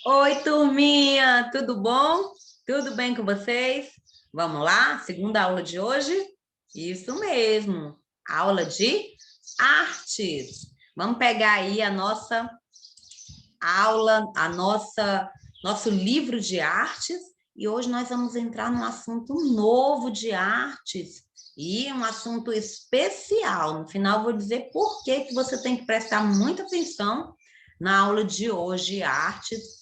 Oi, turminha, tudo bom? Tudo bem com vocês? Vamos lá, segunda aula de hoje? Isso mesmo, aula de artes. Vamos pegar aí a nossa aula, nosso livro de artes, e hoje nós vamos entrar num assunto novo de artes e um assunto especial. No final, eu vou dizer por que que você tem que prestar muita atenção na aula de hoje, artes,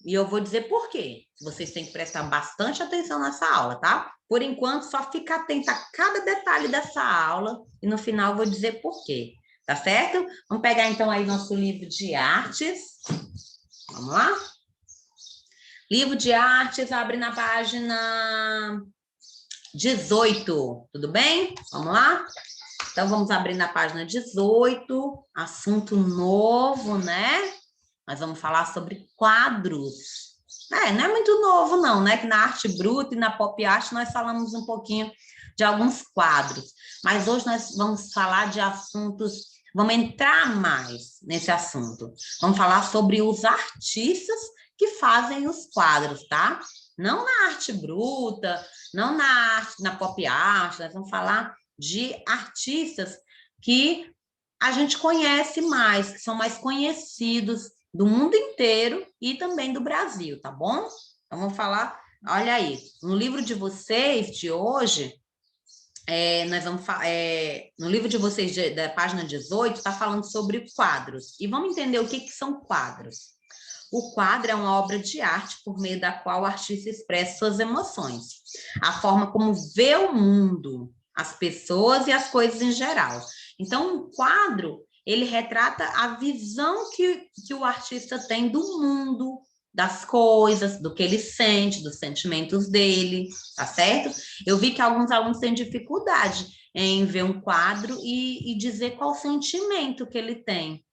e eu vou dizer por quê. Vocês têm que prestar bastante atenção nessa aula, tá? Por enquanto, só fica atenta a cada detalhe dessa aula e no final eu vou dizer por quê. Tá certo? Vamos pegar então aí nosso livro de artes. Vamos lá? Livro de artes, abre na página 18. Tudo bem? Vamos lá? Então, vamos abrir na página 18. Assunto novo, né? Nós vamos falar sobre quadros. Não é muito novo, não, né? Que na arte bruta e na pop art nós falamos um pouquinho de alguns quadros. Mas hoje nós vamos falar de assuntos, vamos entrar mais nesse assunto. Vamos falar sobre os artistas que fazem os quadros, tá? Não na arte bruta, não na arte, na pop art, nós vamos falar de artistas que a gente conhece mais, que são mais conhecidos do mundo inteiro e também do Brasil, tá bom? Então, vamos falar, olha aí, no livro de vocês de hoje, nós vamos no livro de vocês da página 18, está falando sobre quadros. E vamos entender o que, que são quadros. O quadro é uma obra de arte por meio da qual o artista expressa suas emoções, a forma como vê o mundo, as pessoas e as coisas em geral. Então, um quadro, ele retrata a visão que o artista tem do mundo, das coisas, do que ele sente, dos sentimentos dele, tá certo? Eu vi que alguns alunos têm dificuldade em ver um quadro e dizer qual sentimento que ele tem.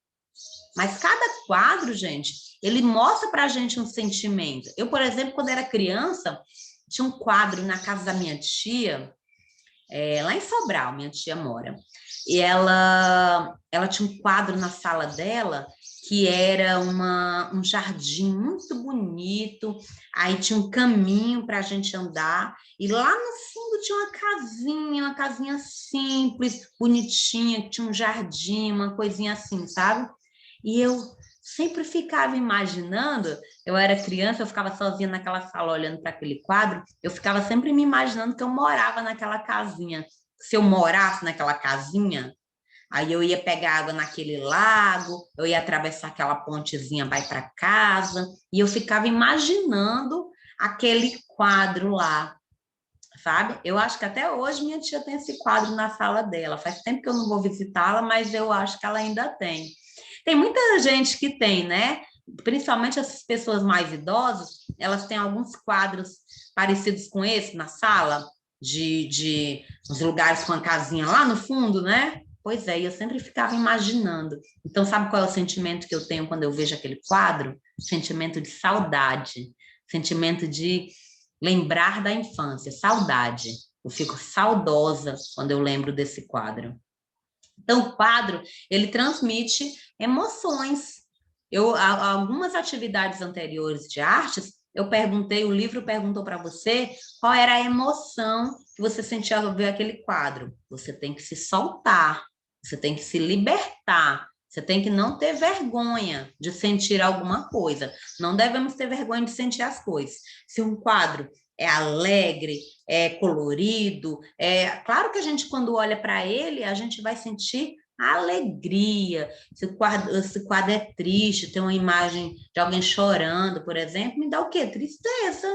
Mas cada quadro, gente, ele mostra para a gente um sentimento. Eu, por exemplo, quando era criança, tinha um quadro na casa da minha tia, lá em Sobral, minha tia mora. E ela tinha um quadro na sala dela que era um jardim muito bonito, aí tinha um caminho para a gente andar, e lá no fundo tinha uma casinha simples, bonitinha, que tinha um jardim, uma coisinha assim, sabe? E eu sempre ficava imaginando, eu era criança, eu ficava sozinha naquela sala olhando para aquele quadro, eu ficava sempre me imaginando que eu morava naquela casinha. Se eu morasse naquela casinha, aí eu ia pegar água naquele lago, eu ia atravessar aquela pontezinha, vai para casa, e eu ficava imaginando aquele quadro lá, sabe? Eu acho que até hoje minha tia tem esse quadro na sala dela. Faz tempo que eu não vou visitá-la, mas eu acho que ela ainda tem. Tem muita gente que tem, né? Principalmente essas pessoas mais idosas, elas têm alguns quadros parecidos com esse na sala, de uns lugares com a casinha lá no fundo, né? Pois é, eu sempre ficava imaginando. Então, sabe qual é o sentimento que eu tenho quando eu vejo aquele quadro? Sentimento de saudade, sentimento de lembrar da infância, saudade. Eu fico saudosa quando eu lembro desse quadro. Então, o quadro, ele transmite emoções. Algumas atividades anteriores de artes, eu perguntei, o livro perguntou para você qual era a emoção que você sentia ao ver aquele quadro. Você tem que se soltar, você tem que se libertar, você tem que não ter vergonha de sentir alguma coisa. Não devemos ter vergonha de sentir as coisas. Se um quadro é alegre, é colorido, claro que a gente, quando olha para ele, a gente vai sentir alegria. Se o quadro é triste, tem uma imagem de alguém chorando, por exemplo, me dá o quê? Tristeza.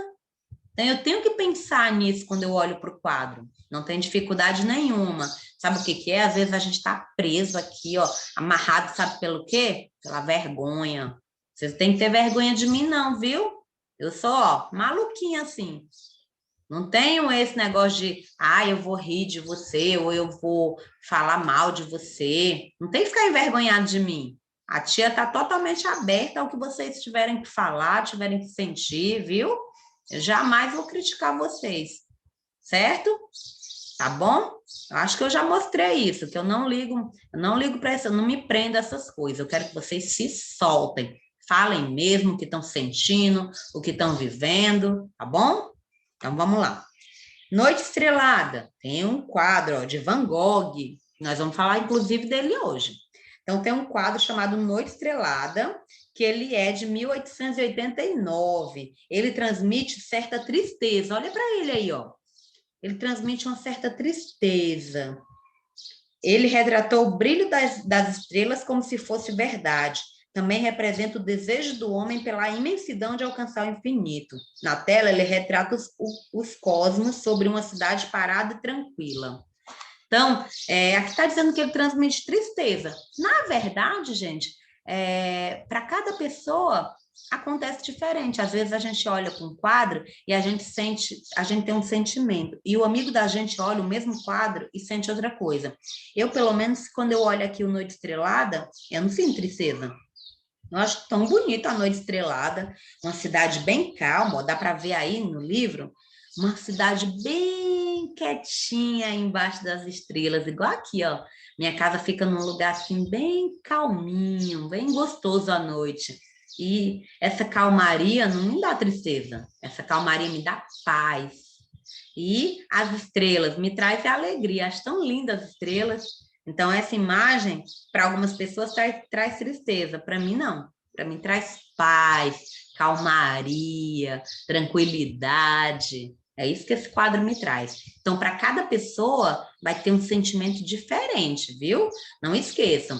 Então, eu tenho que pensar nisso quando eu olho para o quadro. Não tem dificuldade nenhuma. Sabe o que que é? Às vezes a gente está preso aqui, ó, amarrado, sabe pelo quê? Pela vergonha. Vocês têm que ter vergonha de mim, não, viu? Eu sou, ó, maluquinha assim. Não tenho esse negócio de, eu vou rir de você, ou eu vou falar mal de você. Não tem que ficar envergonhado de mim. A tia está totalmente aberta ao que vocês tiverem que falar, tiverem que sentir, viu? Eu jamais vou criticar vocês, certo? Tá bom? Eu acho que eu já mostrei isso, que eu não ligo para isso, eu não me prendo a essas coisas. Eu quero que vocês se soltem. Falem mesmo o que estão sentindo, o que estão vivendo, tá bom? Então, vamos lá. Noite Estrelada, tem um quadro ó, de Van Gogh, nós vamos falar inclusive dele hoje. Então, tem um quadro chamado Noite Estrelada, que ele é de 1889. Ele transmite certa tristeza. Olha para ele aí, ó. Ele transmite uma certa tristeza. Ele retratou o brilho das estrelas como se fosse verdade. Também representa o desejo do homem pela imensidão de alcançar o infinito. Na tela, ele retrata os cosmos sobre uma cidade parada e tranquila. Então, aqui está dizendo que ele transmite tristeza. Na verdade, gente, para cada pessoa acontece diferente. Às vezes a gente olha para um quadro e a gente tem um sentimento. E o amigo da gente olha o mesmo quadro e sente outra coisa. Eu, pelo menos, quando eu olho aqui o Noite Estrelada, eu não sinto tristeza. Eu acho tão bonita a Noite Estrelada, uma cidade bem calma, ó, dá para ver aí no livro, uma cidade bem quietinha embaixo das estrelas, igual aqui, ó. Minha casa fica num lugar assim bem calminho, bem gostoso à noite. E essa calmaria não me dá tristeza, essa calmaria me dá paz. E as estrelas me trazem alegria, acho tão lindas as estrelas. Então, essa imagem, para algumas pessoas, traz tristeza, para mim não. Para mim traz paz, calmaria, tranquilidade. É isso que esse quadro me traz. Então, para cada pessoa, vai ter um sentimento diferente, viu? Não esqueçam.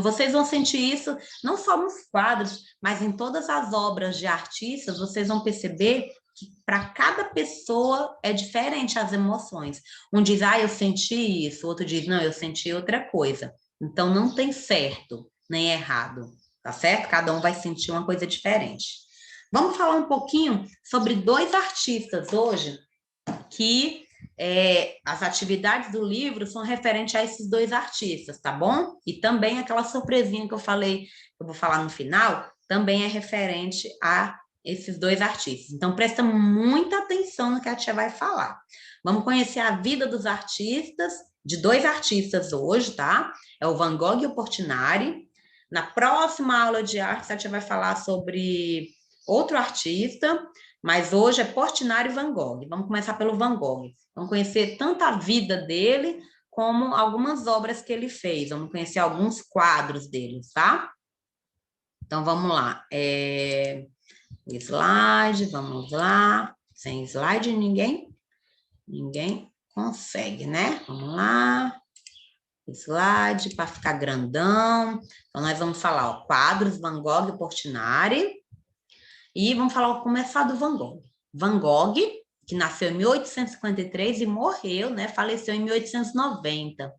Vocês vão sentir isso não só nos quadros, mas em todas as obras de artistas, vocês vão perceber que para cada pessoa é diferente as emoções. Um diz, eu senti isso, o outro diz, não, eu senti outra coisa. Então, não tem certo nem errado, tá certo? Cada um vai sentir uma coisa diferente. Vamos falar um pouquinho sobre dois artistas hoje que as atividades do livro são referentes a esses dois artistas, tá bom? E também aquela surpresinha que eu falei, que eu vou falar no final, também é referente a esses dois artistas. Então, presta muita atenção no que a tia vai falar. Vamos conhecer a vida dos artistas, de dois artistas hoje, tá? É o Van Gogh e o Portinari. Na próxima aula de arte, a tia vai falar sobre outro artista, mas hoje é Portinari e Van Gogh. Vamos começar pelo Van Gogh. Vamos conhecer tanto a vida dele, como algumas obras que ele fez. Vamos conhecer alguns quadros dele, tá? Então, vamos lá. Slide, vamos lá. Sem slide, ninguém consegue, né? Vamos lá. Slide, para ficar grandão. Então, nós vamos falar, ó, quadros, Van Gogh e Portinari. E vamos falar, começar do Van Gogh. Van Gogh, que nasceu em 1853 e morreu, né? Faleceu em 1890.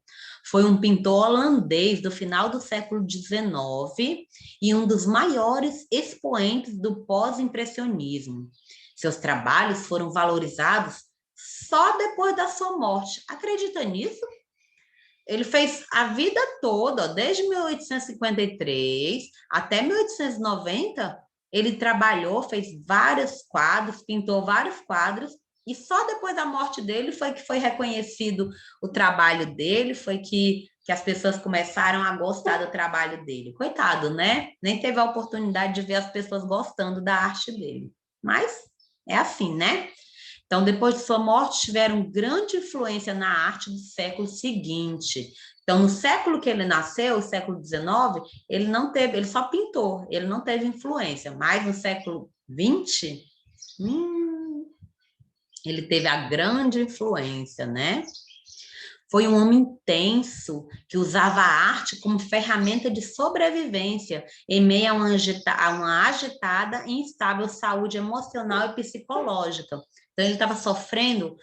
Foi um pintor holandês do final do século XIX e um dos maiores expoentes do pós-impressionismo. Seus trabalhos foram valorizados só depois da sua morte. Acredita nisso? Ele fez a vida toda, ó, desde 1853 até 1890, ele trabalhou, fez vários quadros, pintou vários quadros, e só depois da morte dele foi que foi reconhecido o trabalho dele, foi que as pessoas começaram a gostar do trabalho dele. Coitado, né? Nem teve a oportunidade de ver as pessoas gostando da arte dele. Mas é assim, né? Então, depois de sua morte, tiveram grande influência na arte do século seguinte. Então, no século que ele nasceu, o século XIX, ele só pintou, ele não teve influência. Mas no século XX, ele teve a grande influência, né? Foi um homem intenso, que usava a arte como ferramenta de sobrevivência em meio a uma agitada e instável saúde emocional e psicológica. Então, ele estava sofrendo,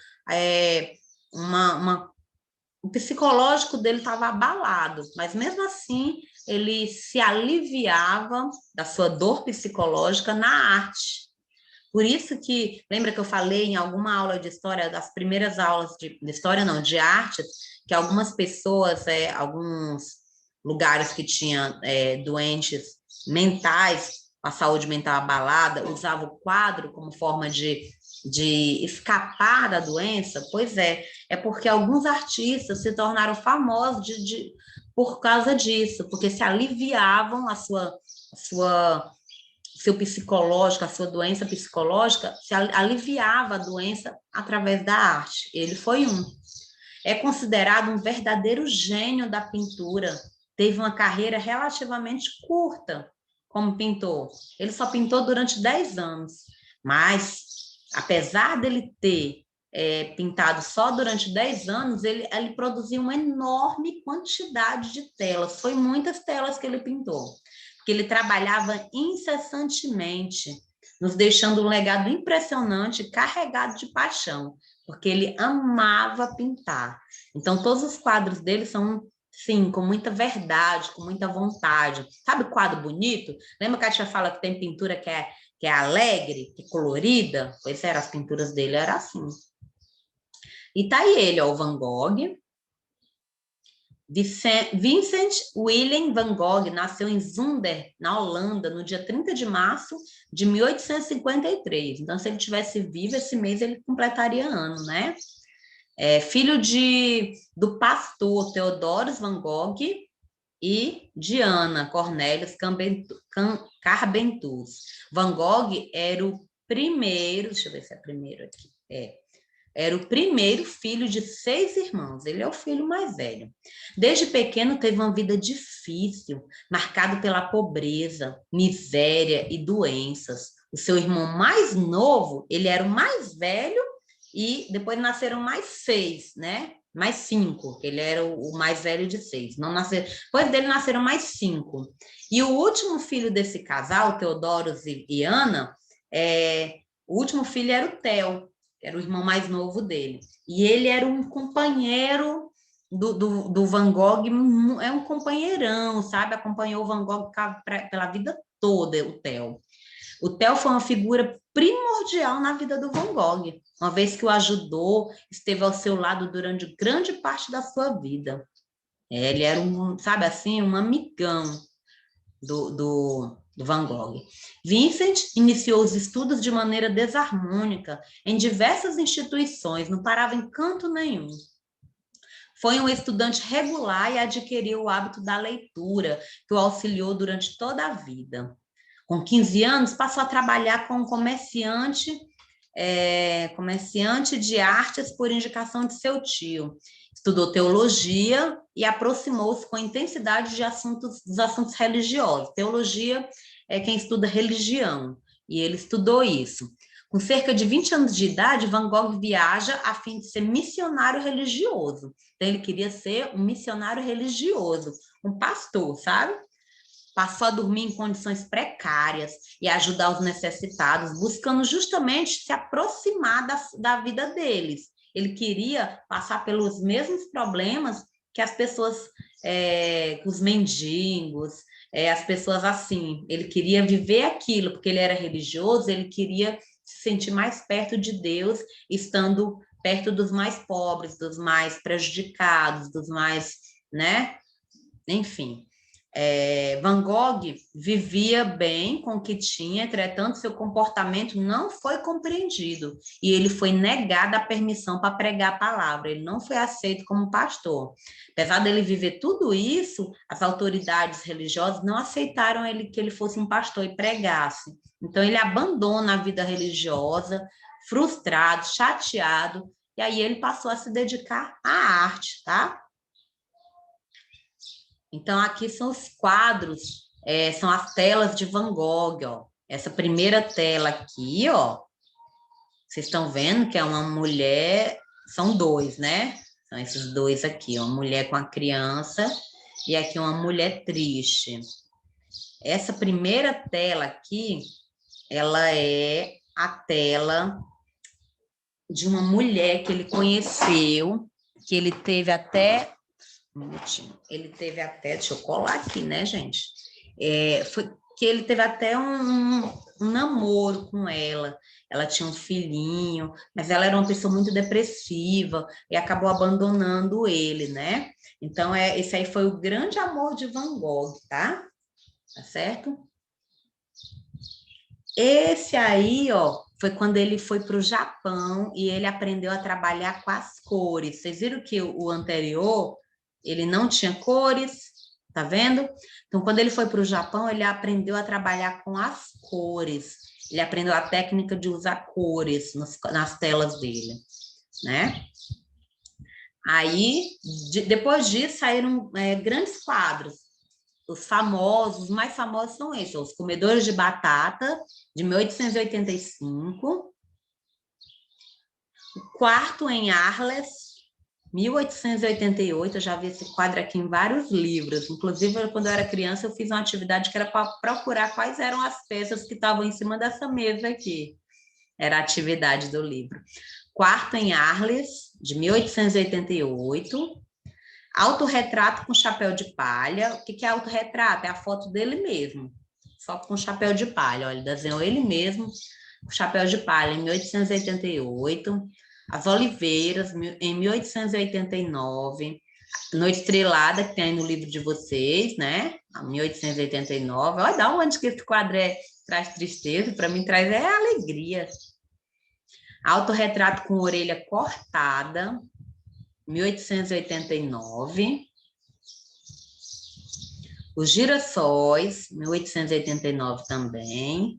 o psicológico dele estava abalado, mas mesmo assim, ele se aliviava da sua dor psicológica na arte. Por isso que, lembra que eu falei em alguma aula de história, das primeiras aulas de história, não, de arte, que algumas pessoas, alguns lugares que tinham doentes mentais, a saúde mental abalada, usavam o quadro como forma de escapar da doença? Pois é porque alguns artistas se tornaram famosos por causa disso, porque se aliviavam a sua seu psicológico, a sua doença psicológica, se aliviava a doença através da arte. Ele foi um. É considerado um verdadeiro gênio da pintura. Teve uma carreira relativamente curta como pintor. Ele só pintou durante 10 anos. Mas, apesar dele ter pintado só durante 10 anos, ele produziu uma enorme quantidade de telas. Foi muitas telas que ele pintou. Porque ele trabalhava incessantemente, nos deixando um legado impressionante, carregado de paixão, porque ele amava pintar. Então, todos os quadros dele são, sim, com muita verdade, com muita vontade. Sabe quadro bonito? Lembra que a tia fala que tem pintura que é alegre, que é colorida? Pois era, as pinturas dele eram assim. E tá aí ele, ó, o Van Gogh. Vincent Willem van Gogh nasceu em Zundert, na Holanda, no dia 30 de março de 1853. Então, se ele tivesse vivo esse mês, ele completaria ano, né? Filho do pastor Theodorus van Gogh e de Ana Cornélius Carbentus. Van Gogh era o primeiro, deixa eu ver se é primeiro aqui, era o primeiro filho de 6 irmãos. Ele é o filho mais velho. Desde pequeno teve uma vida difícil, marcado pela pobreza, miséria e doenças. O seu irmão mais novo, ele era o mais velho e depois nasceram mais 6, né? Mais 5. Ele era o mais velho de 6. Não nasceram. Depois dele nasceram mais 5. E o último filho desse casal, Teodorus e Ana, o último filho era o Theo, era o irmão mais novo dele. E ele era um companheiro do Van Gogh, é um companheirão, sabe? Acompanhou o Van Gogh pela vida toda, o Theo. O Theo foi uma figura primordial na vida do Van Gogh, uma vez que o ajudou, esteve ao seu lado durante grande parte da sua vida. Ele era sabe assim, um amigão do Van Gogh. Vincent iniciou os estudos de maneira desarmônica em diversas instituições, não parava em canto nenhum. Foi um estudante regular e adquiriu o hábito da leitura, que o auxiliou durante toda a vida. Com 15 anos, passou a trabalhar como comerciante de artes por indicação de seu tio. Estudou teologia e aproximou-se com intensidade dos assuntos religiosos. Teologia é quem estuda religião, e ele estudou isso. Com cerca de 20 anos de idade, Van Gogh viaja a fim de ser missionário religioso. Então, ele queria ser um missionário religioso, um pastor, sabe? Passou a dormir em condições precárias e ajudar os necessitados, buscando justamente se aproximar da vida deles. Ele queria passar pelos mesmos problemas que as pessoas, os mendigos, as pessoas assim. Ele queria viver aquilo, porque ele era religioso, ele queria se sentir mais perto de Deus, estando perto dos mais pobres, dos mais prejudicados, dos mais, né? Enfim. Van Gogh vivia bem com o que tinha, entretanto, seu comportamento não foi compreendido e ele foi negado a permissão para pregar a palavra, ele não foi aceito como pastor. Apesar dele viver tudo isso, as autoridades religiosas não aceitaram que ele fosse um pastor e pregasse. Então, ele abandona a vida religiosa, frustrado, chateado, e aí ele passou a se dedicar à arte, tá? Então, aqui são os quadros, são as telas de Van Gogh, ó. Essa primeira tela aqui, ó, vocês estão vendo que é uma mulher, são 2, né? São esses 2 aqui, ó, uma mulher com a criança e aqui uma mulher triste. Essa primeira tela aqui, ela é a tela de uma mulher que ele conheceu, que ele teve até... Um minutinho. Ele teve até, deixa eu colar aqui, né, gente? Foi que ele teve até um namoro com ela. Ela tinha um filhinho, mas ela era uma pessoa muito depressiva e acabou abandonando ele, né? Então, esse aí foi o grande amor de Van Gogh, tá? Tá certo? Esse aí, ó, foi quando ele foi para o Japão e ele aprendeu a trabalhar com as cores. Vocês viram que o anterior... Ele não tinha cores, Tá vendo? Então, quando ele foi para o Japão, ele aprendeu a trabalhar com as cores. Ele aprendeu a técnica de usar cores nas telas dele, né? Aí, depois disso, saíram grandes quadros. Os mais famosos são esses, Os Comedores de Batata, de 1885, O Quarto em Arles, 1888, eu já vi esse quadro aqui em vários livros. Inclusive, quando eu era criança, eu fiz uma atividade que era para procurar quais eram as peças que estavam em cima dessa mesa aqui. Era a atividade do livro. Quarto em Arles, de 1888. Autorretrato com chapéu de palha. O que é autorretrato? É a foto dele mesmo, só com chapéu de palha. Olha, ele desenhou ele mesmo com chapéu de palha em 1888. As Oliveiras, em 1889. Noite Estrelada, que tem aí no livro de vocês, né? 1889. Olha, dá onde que esse quadro traz tristeza, para mim traz alegria. Autorretrato com orelha cortada, 1889. Os Girassóis, 1889 também.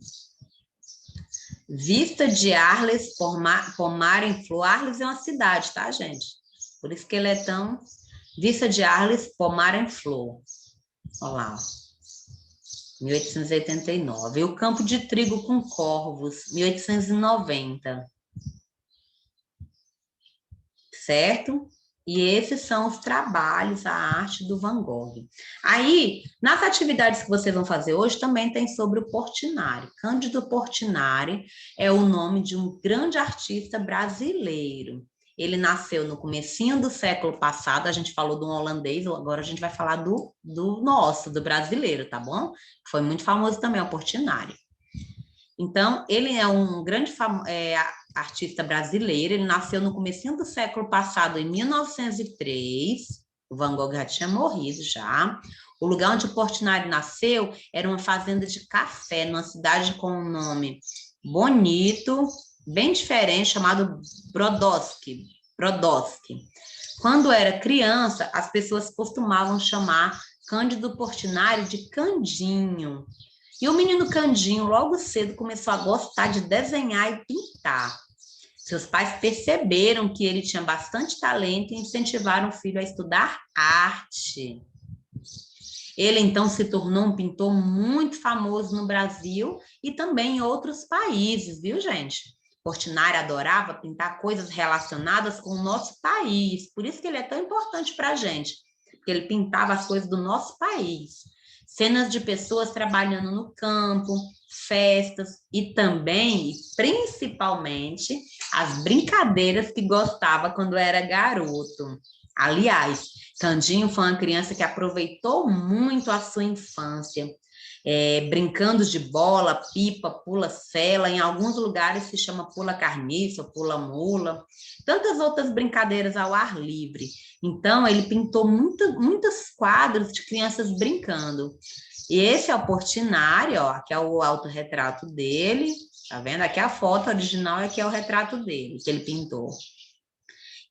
Vista de Arles, Pomar em Flor. Arles é uma cidade, tá, gente? Por isso que ele é tão... Vista de Arles, Pomar em Flor. Olha lá, 1889. E o Campo de Trigo com Corvos, 1890. Certo? E esses são os trabalhos, a arte do Van Gogh. Aí, nas atividades que vocês vão fazer hoje, também tem sobre o Portinari. Cândido Portinari é o nome de um grande artista brasileiro. Ele nasceu no comecinho do século passado, a gente falou do holandês, agora a gente vai falar do nosso, do brasileiro, tá bom? Foi muito famoso também, o Portinari. Então, ele é um grande artista brasileiro, ele nasceu no comecinho do século passado, em 1903, o Van Gogh já tinha morrido já. O lugar onde o Portinari nasceu era uma fazenda de café, numa cidade com um nome bonito, bem diferente, chamado Brodowski. Quando era criança, as pessoas costumavam chamar Cândido Portinari de Candinho. E o menino Candinho, logo cedo, começou a gostar de desenhar e pintar. Seus pais perceberam que ele tinha bastante talento e incentivaram o filho a estudar arte. Ele, então, se tornou um pintor muito famoso no Brasil e também em outros países, viu, gente? Portinari adorava pintar coisas relacionadas com o nosso país. Por isso que ele é tão importante para a gente, porque ele pintava as coisas do nosso país. Cenas de pessoas trabalhando no campo, festas e também, e principalmente, as brincadeiras que gostava quando era garoto. Aliás, Candinho foi uma criança que aproveitou muito a sua infância, brincando de bola, pipa, pula-sela, em alguns lugares se chama pula-carniça, pula-mula, tantas outras brincadeiras ao ar livre. Então, ele pintou muitos quadros de crianças brincando. E esse é o Portinari, ó, aqui é o autorretrato dele, tá vendo? Aqui é a foto original, aqui é o retrato dele, que ele pintou.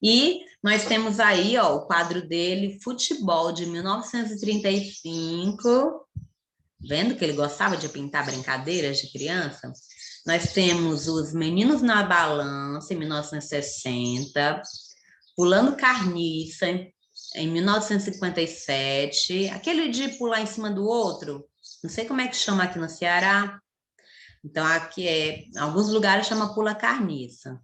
E nós temos aí, ó, o quadro dele, Futebol, de 1935, vendo que ele gostava de pintar brincadeiras de criança? Nós temos os Meninos na Balança, em 1960, Pulando Carniça, em 1957, aquele de pular em cima do outro, não sei como é que chama aqui no Ceará, então aqui em alguns lugares chama Pula Carniça.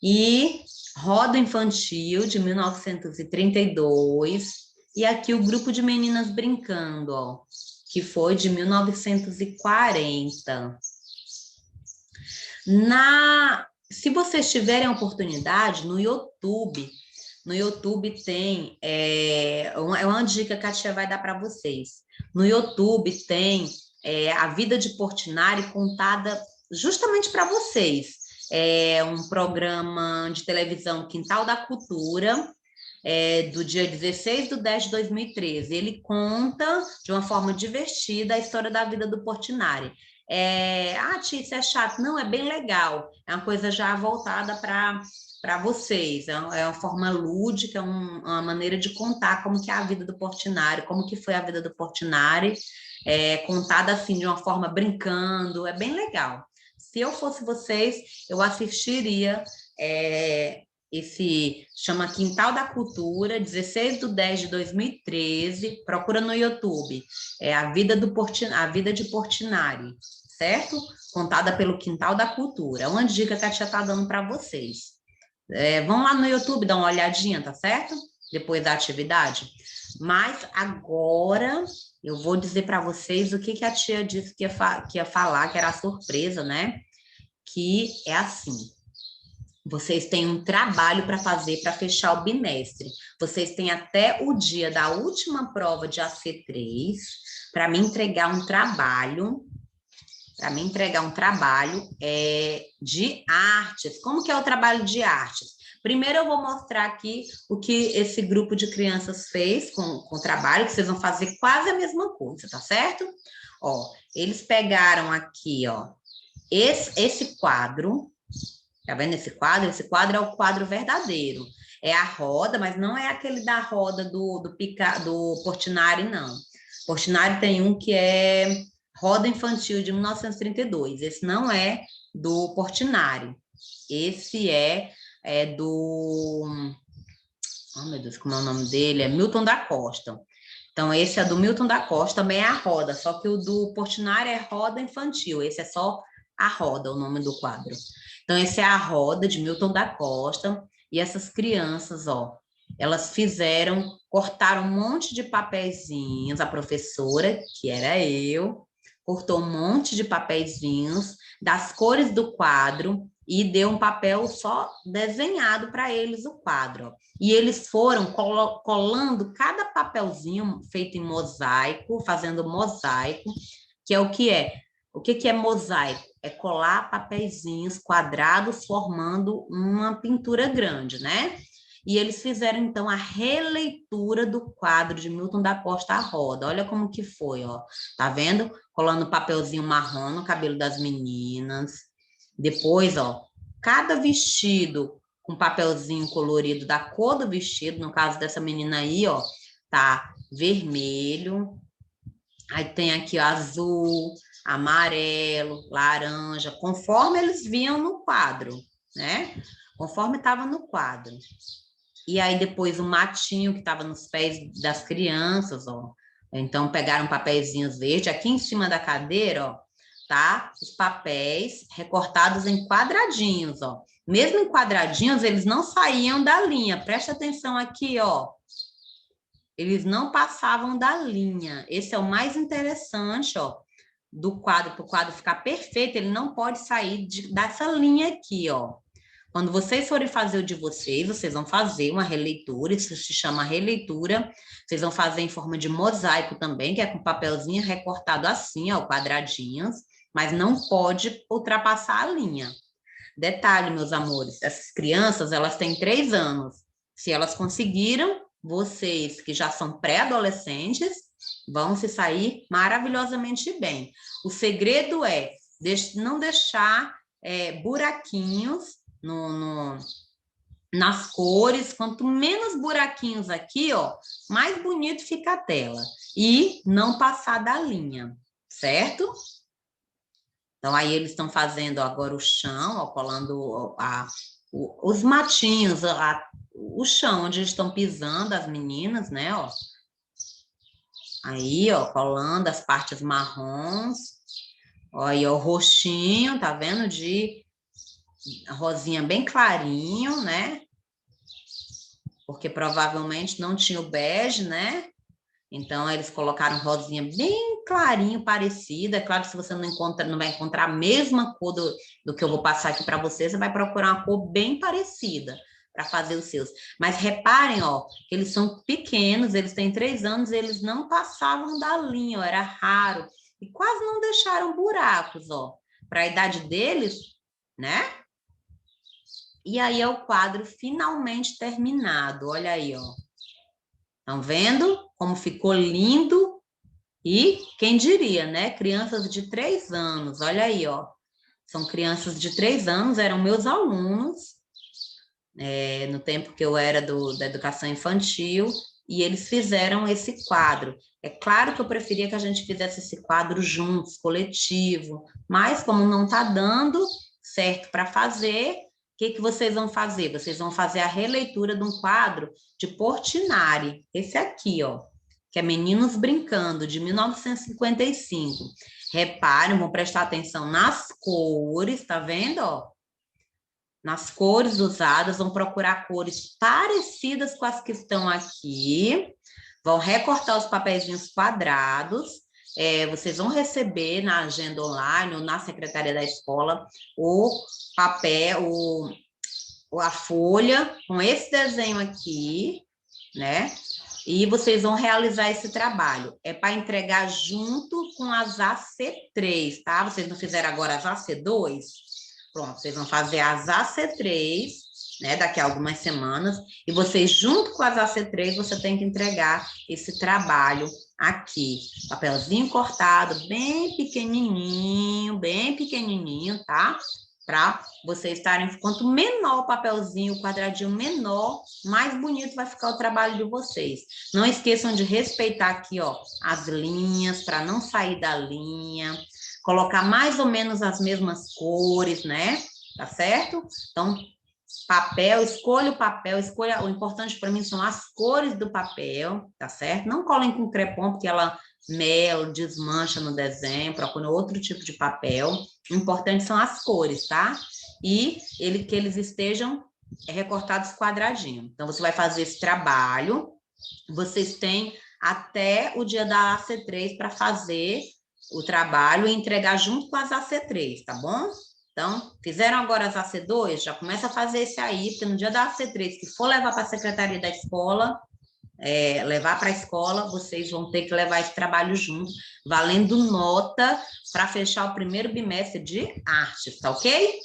E Roda Infantil, de 1932, e aqui o Grupo de Meninas Brincando, ó, que foi de 1940. Se vocês tiverem a oportunidade, no YouTube tem, é uma dica que a tia vai dar para vocês. No YouTube tem a vida de Portinari contada justamente para vocês. É um programa de televisão, Quintal da Cultura, do dia 16/10/2013. Ele conta de uma forma divertida a história da vida do Portinari. Tia, isso é chato. Não, é bem legal. É uma coisa já voltada para vocês. É uma forma lúdica, uma maneira de contar como que é a vida do Portinari, como que foi a vida do Portinari, contada assim de uma forma brincando. É bem legal. Se eu fosse vocês, eu assistiria esse chama Quintal da Cultura, 16/10/2013. Procura no YouTube. É a vida a vida de Portinari, certo? Contada pelo Quintal da Cultura. É uma dica que a tia está dando para vocês. Vão lá no YouTube dar uma olhadinha, tá certo? Depois da atividade. Mas agora eu vou dizer para vocês o que a tia disse que ia falar, que era a surpresa, né? Que é assim. Vocês têm um trabalho para fazer para fechar o bimestre. Vocês têm até o dia da última prova de AC3 para me entregar um trabalho. De artes. Como que é o trabalho de artes? Primeiro eu vou mostrar aqui o que esse grupo de crianças fez com o trabalho, que vocês vão fazer quase a mesma coisa, tá certo? Ó, eles pegaram aqui, ó, esse quadro. Tá vendo esse quadro? Esse quadro é o quadro verdadeiro. É a roda, mas não é aquele da roda do Portinari, não. Portinari tem um que é Roda Infantil de 1932. Esse não é do Portinari. Esse é do... Oh, meu Deus, como é o nome dele? É Milton da Costa. Então, esse é do Milton da Costa, também é a roda, só que o do Portinari é Roda Infantil. Esse é só a roda, o nome do quadro. Então, esse é a roda de Milton da Costa. E essas crianças, ó, elas cortaram um monte de papeizinhos. A professora, que era eu, cortou um monte de papeizinhos das cores do quadro e deu um papel só desenhado para eles o quadro. Ó. E eles foram colando cada papelzinho feito em mosaico, fazendo mosaico, que é o que é. O que é mosaico? É colar papeizinhos quadrados formando uma pintura grande, né? E eles fizeram, então, a releitura do quadro de Milton da Costa à Roda. Olha como que foi, ó. Tá vendo? Colando papelzinho marrom no cabelo das meninas. Depois, ó, cada vestido com papelzinho colorido da cor do vestido. No caso dessa menina aí, ó, tá vermelho. Aí tem aqui ó, azul, amarelo, laranja, conforme eles viam no quadro, né? Conforme estava no quadro. E aí depois o matinho que estava nos pés das crianças, ó. Então pegaram papeizinhos verdes aqui em cima da cadeira, ó, tá? Os papéis recortados em quadradinhos, ó. Mesmo em quadradinhos, eles não saíam da linha. Presta atenção aqui, ó. Eles não passavam da linha. Esse é o mais interessante, ó, do quadro, para o quadro ficar perfeito, ele não pode sair dessa linha aqui, ó. Quando vocês forem fazer o de vocês, vocês vão fazer uma releitura, isso se chama releitura. Vocês vão fazer em forma de mosaico também, que é com papelzinho recortado assim, ó, quadradinhos, mas não pode ultrapassar a linha. Detalhe, meus amores, essas crianças, elas têm 3 anos. Se elas conseguiram, vocês que já são pré-adolescentes, vão se sair maravilhosamente bem. O segredo é não deixar buraquinhos nas cores. Quanto menos buraquinhos aqui, ó, mais bonito fica a tela. E não passar da linha, certo? Então, aí eles estão fazendo agora o chão, ó, colando os matinhos, o chão onde eles estão pisando, as meninas, né, ó. Aí, ó, colando as partes marrons. Ó, aí, ó, o roxinho, tá vendo? De rosinha bem clarinho, né? Porque provavelmente não tinha o bege, né? Então, eles colocaram rosinha bem clarinho, parecida. É claro que se você não vai encontrar a mesma cor do que eu vou passar aqui para você, você vai procurar uma cor bem parecida para fazer os seus. Mas reparem, ó, que eles são pequenos, eles têm 3 anos, eles não passavam da linha, ó, era raro. E quase não deixaram buracos, ó, para a idade deles, né? E aí é o quadro finalmente terminado, olha aí, ó. Estão vendo como ficou lindo? E quem diria, né? Crianças de 3 anos, olha aí, ó. São crianças de 3 anos, eram meus alunos, no tempo que eu era da educação infantil, e eles fizeram esse quadro. É claro que eu preferia que a gente fizesse esse quadro juntos, coletivo, mas como não está dando certo para fazer, o que vocês vão fazer? Vocês vão fazer a releitura de um quadro de Portinari, esse aqui, ó, que é Meninos Brincando, de 1955. Reparem, vão prestar atenção nas cores, tá vendo, ó? Nas cores usadas, vão procurar cores parecidas com as que estão aqui, vão recortar os papeizinhos quadrados, vocês vão receber na agenda online ou na secretaria da escola o papel, a folha com esse desenho aqui, né? E vocês vão realizar esse trabalho. É para entregar junto com as AC3, tá? Vocês não fizeram agora as AC2? Pronto, vocês vão fazer as AC3, né, daqui a algumas semanas, e vocês, junto com as AC3, você tem que entregar esse trabalho aqui. Papelzinho cortado, bem pequenininho, tá? Para vocês estarem, quanto menor o papelzinho, o quadradinho menor, mais bonito vai ficar o trabalho de vocês. Não esqueçam de respeitar aqui, ó, as linhas, para não sair da linha, colocar mais ou menos as mesmas cores, né? Tá certo? Então, papel, escolha o papel, o importante para mim são as cores do papel, tá certo? Não colhem com crepom, porque ela mela, desmancha no desenho, procure outro tipo de papel. O importante são as cores, tá? E que eles estejam recortados quadradinho. Então, você vai fazer esse trabalho, vocês têm até o dia da AC3 para fazer o trabalho e entregar junto com as AC3, tá bom? Então, fizeram agora as AC2, já começa a fazer esse aí, porque no dia da AC3, que for levar para a secretaria da escola, levar para a escola, vocês vão ter que levar esse trabalho junto, valendo nota para fechar o primeiro bimestre de artes, tá ok?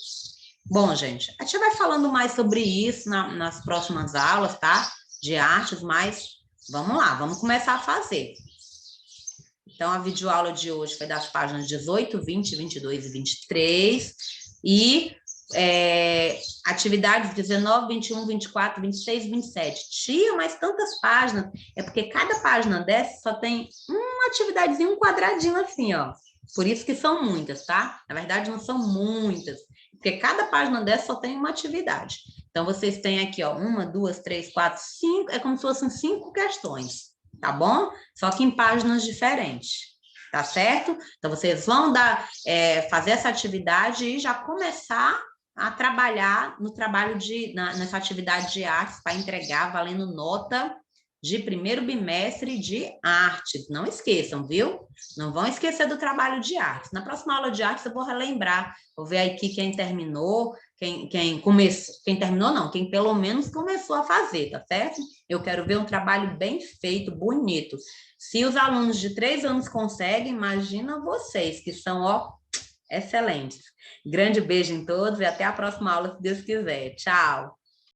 Bom, gente, a gente vai falando mais sobre isso nas próximas aulas, tá? De artes, mas vamos lá, vamos começar a fazer. Então, a videoaula de hoje foi das páginas 18, 20, 22 e 23. E atividades 19, 21, 24, 26, 27. Tia, mas tantas páginas. É porque cada página dessa só tem uma atividadezinha, um quadradinho assim, ó. Por isso que são muitas, tá? Na verdade, não são muitas. Porque cada página dessa só tem uma atividade. Então, vocês têm aqui, ó, 1, 2, 3, 4, 5. É como se fossem 5 questões, tá bom? Só que em páginas diferentes, tá certo? Então, vocês vão fazer essa atividade e já começar a trabalhar nessa atividade de artes para entregar valendo nota de primeiro bimestre de artes. Não esqueçam, viu? Não vão esquecer do trabalho de artes. Na próxima aula de artes eu vou relembrar, vou ver aqui quem terminou, quem começou, quem terminou não, quem pelo menos começou a fazer, tá certo? Eu quero ver um trabalho bem feito, bonito. Se os alunos de 3 anos conseguem, imagina vocês, que são, ó, excelentes. Grande beijo em todos e até a próxima aula, se Deus quiser. Tchau!